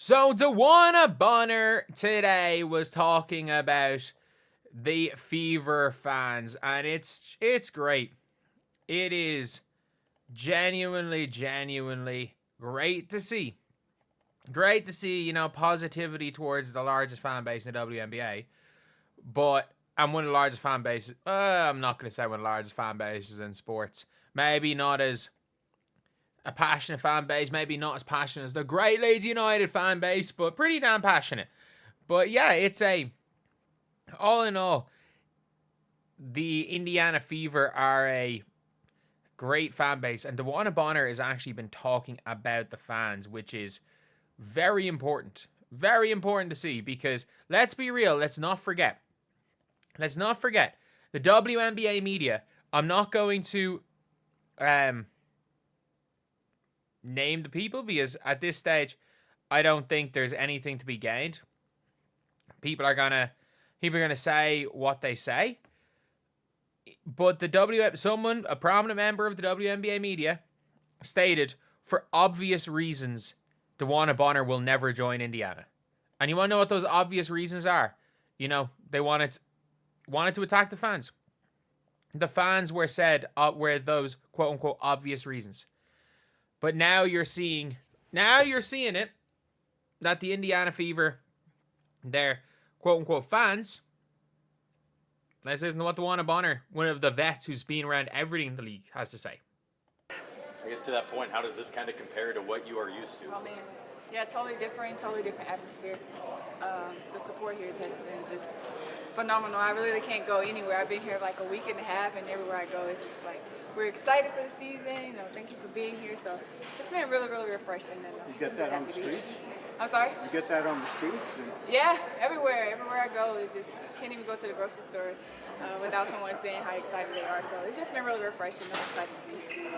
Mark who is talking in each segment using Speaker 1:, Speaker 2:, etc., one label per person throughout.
Speaker 1: So Dewanna Bonner today was talking about the Fever fans, and it's great. It is genuinely great to see. Great to see, positivity towards the largest fan base in the WNBA. But I'm one of the largest fan bases. I'm not going to say one of the largest fan bases in sports. Maybe not as a passionate fan base, maybe not as passionate as the great Leeds United fan base, but pretty damn passionate. But yeah, it's all in all, the Indiana Fever are a great fan base, and Dewanna Bonner has actually been talking about the fans, which is very important. Very important to see, because let's be real, let's not forget. The WNBA media, I'm not going to name the people, because at this stage I don't think there's anything to be gained. People are gonna say what they say. But a prominent member of the WNBA media stated, for obvious reasons, Dewanna Bonner will never join Indiana. And you want to know what those obvious reasons are? They wanted to attack the fans. The fans were those quote unquote obvious reasons. But now you're seeing it, that the Indiana Fever, their quote unquote fans, let's listen to what Dewanna Bonner, one of the vets who's been around everything in the league, has to say.
Speaker 2: I guess to that point, how does this kind of compare to what you are used to?
Speaker 3: Oh man, yeah, totally different atmosphere. The support here has been just phenomenal. I really can't go anywhere. I've been here like a week and a half, and everywhere I go, it's just like, we're excited for the season. Thank you for being here. So it's been really refreshing. And
Speaker 4: you get that on the streets?
Speaker 3: I'm sorry?
Speaker 4: You get that on the streets?
Speaker 3: Yeah, everywhere. Everywhere I go, it's just, can't even go to the grocery store without someone saying how excited they are. So it's just been really refreshing. I'm excited to be here.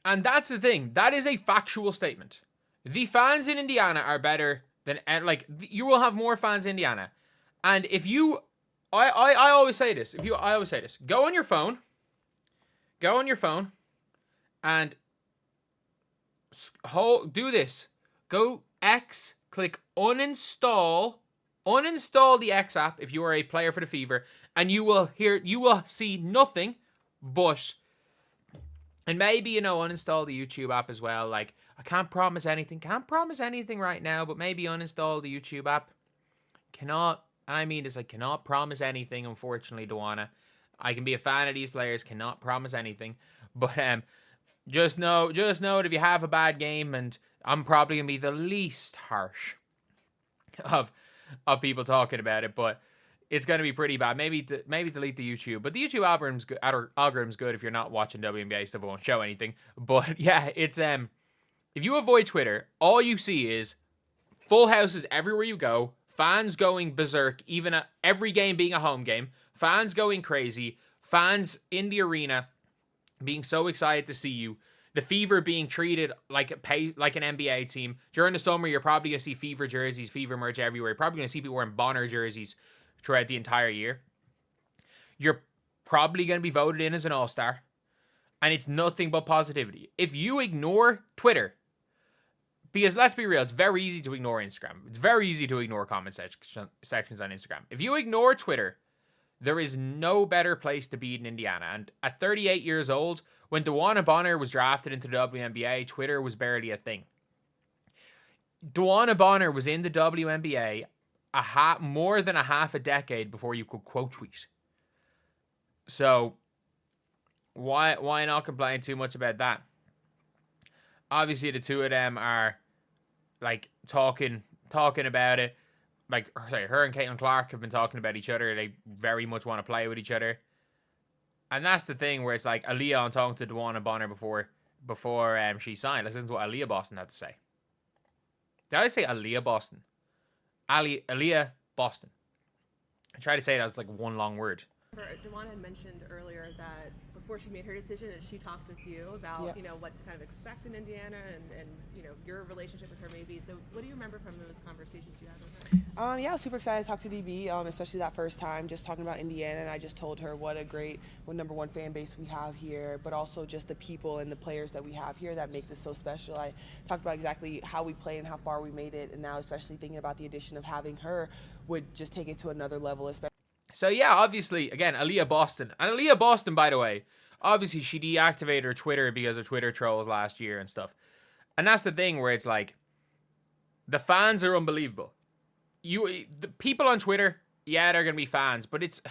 Speaker 1: And that's the thing. That is a factual statement. The fans in Indiana are better than, you will have more fans in Indiana. And if you, I always say this. Go on your phone and do this. Go X, click uninstall the X app if you are a player for the Fever, and you will see nothing but, and maybe, uninstall the YouTube app as well. Like, I can't promise anything right now, but maybe uninstall the YouTube app. Cannot promise anything, unfortunately, Dewanna. I can be a fan of these players, cannot promise anything. But just know that if you have a bad game, and I'm probably going to be the least harsh of people talking about it, but it's going to be pretty bad. Maybe delete the YouTube. But the YouTube algorithm's good if you're not watching WNBA stuff. It won't show anything. But yeah, it's if you avoid Twitter, all you see is full houses everywhere you go, fans going berserk, even at every game being a home game, fans going crazy, fans in the arena being so excited to see you, the Fever being treated like an NBA team. During the summer, you're probably going to see Fever jerseys, Fever merch everywhere. You're probably going to see people wearing Bonner jerseys throughout the entire year. You're probably going to be voted in as an all-star. And it's nothing but positivity. If you ignore Twitter, because let's be real, it's very easy to ignore Instagram. It's very easy to ignore comment sections on Instagram. If you ignore Twitter, there is no better place to be in Indiana. And at 38 years old, when Dewanna Bonner was drafted into the WNBA, Twitter was barely a thing. Dewanna Bonner was in the WNBA more than a half a decade before you could quote tweet. So why not complain too much about that? Obviously, the two of them are like talking about it. Her and Caitlin Clark have been talking about each other. They very much want to play with each other. And that's the thing where it's like Aaliyah on talking to Dewanna Bonner before she signed. Let's listen to what Aaliyah Boston had to say. Did I say Aaliyah Boston? Aaliyah I tried to say that as like one long word.
Speaker 5: Dewanna had mentioned earlier that before she made her decision, and she talked with you about, you know, what to kind of expect in Indiana and you know, your relationship with her maybe. So what do you remember from those conversations you had with her?
Speaker 6: Yeah, I was super excited to talk to DB, especially that first time, just talking about Indiana, and I just told her what #1 fan base we have here, but also just the people and the players that we have here that make this so special. I talked about exactly how we play and how far we made it, and now especially thinking about the addition of having her would just take it to another level, especially.
Speaker 1: So yeah, obviously, again, Aaliyah Boston. And Aaliyah Boston, by the way, obviously she deactivated her Twitter because of Twitter trolls last year and stuff. And that's the thing where it's like, the fans are unbelievable. The people on Twitter, yeah, they're going to be fans, but it's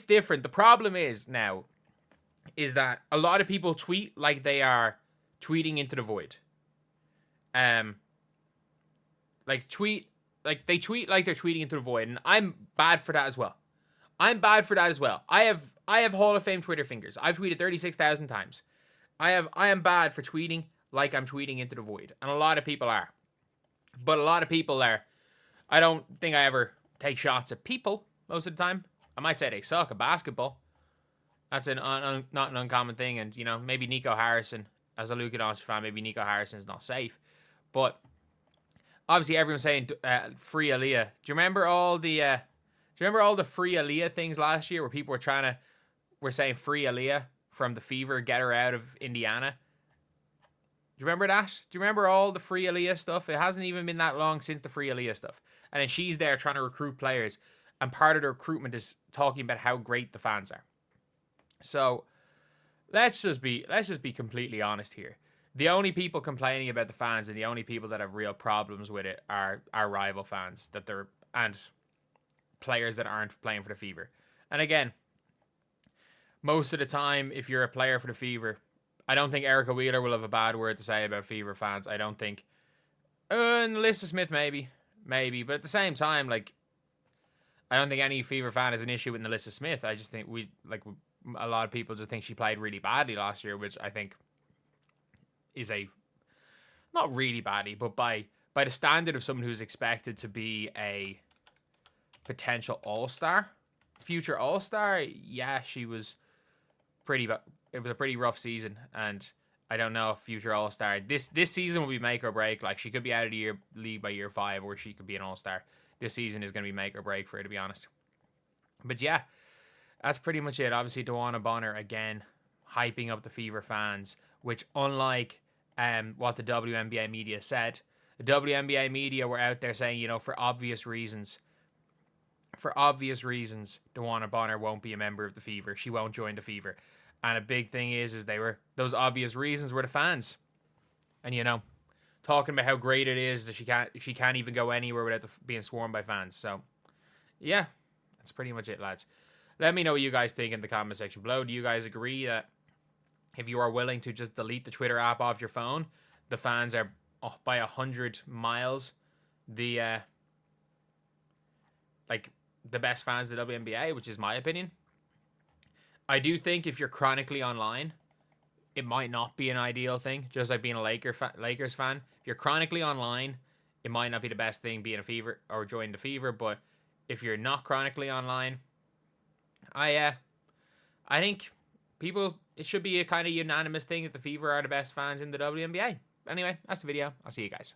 Speaker 1: different. The problem is that a lot of people tweet like they are tweeting into the void. They tweet like they're tweeting into the void, and I'm bad for that as well. I have Hall of Fame Twitter fingers. I've tweeted 36,000 times. I am bad for tweeting like I'm tweeting into the void, and a lot of people are. But a lot of people are. I don't think I ever take shots at people most of the time. I might say they suck at basketball. That's not an uncommon thing, and you know, maybe Nico Harrison, as a Luka Doncic fan, maybe Nico Harrison is not safe, but obviously everyone's saying free Aaliyah. Do you remember all the free Aaliyah things last year where people were saying free Aaliyah from the Fever, get her out of Indiana? Do you remember that? Do you remember all the free Aaliyah stuff? It hasn't even been that long since the free Aaliyah stuff. And then she's there trying to recruit players, and part of the recruitment is talking about how great the fans are. So let's just be completely honest here. The only people complaining about the fans and the only people that have real problems with it are our rival fans and players that aren't playing for the Fever. And again, most of the time, if you're a player for the Fever, I don't think Erica Wheeler will have a bad word to say about Fever fans. I don't think. And Alyssa Smith maybe, but at the same time, like, I don't think any Fever fan is an issue with Alyssa Smith. I just think a lot of people just think she played really badly last year, which I think is not really badly, but by the standard of someone who's expected to be a potential all-star, future all-star, yeah, she was pretty. It was a pretty rough season, and I don't know if future all-star this season will be make or break. Like, she could be out of the league by year 5, or she could be an all-star. This season is going to be make or break for her, to be honest. But yeah, that's pretty much it. Obviously, Dewanna Bonner again hyping up the Fever fans, which unlike what the WNBA media said, the WNBA media were out there saying, you know, for obvious reasons, Dewanna Bonner won't be a member of the Fever. She won't join the Fever. And a big thing is those obvious reasons were the fans. And, you know, talking about how great it is that she can't even go anywhere without being swarmed by fans. So, yeah, that's pretty much it, lads. Let me know what you guys think in the comment section below. Do you guys agree that if you are willing to just delete the Twitter app off your phone, the fans are by 100 miles the best fans of the WNBA, which is my opinion? I do think if you're chronically online, it might not be an ideal thing, just like being a Lakers fan. If you're chronically online, it might not be the best thing being a Fever or joining the Fever, but if you're not chronically online, I think it should be a kind of unanimous thing that the Fever are the best fans in the WNBA. Anyway, that's the video. I'll see you guys.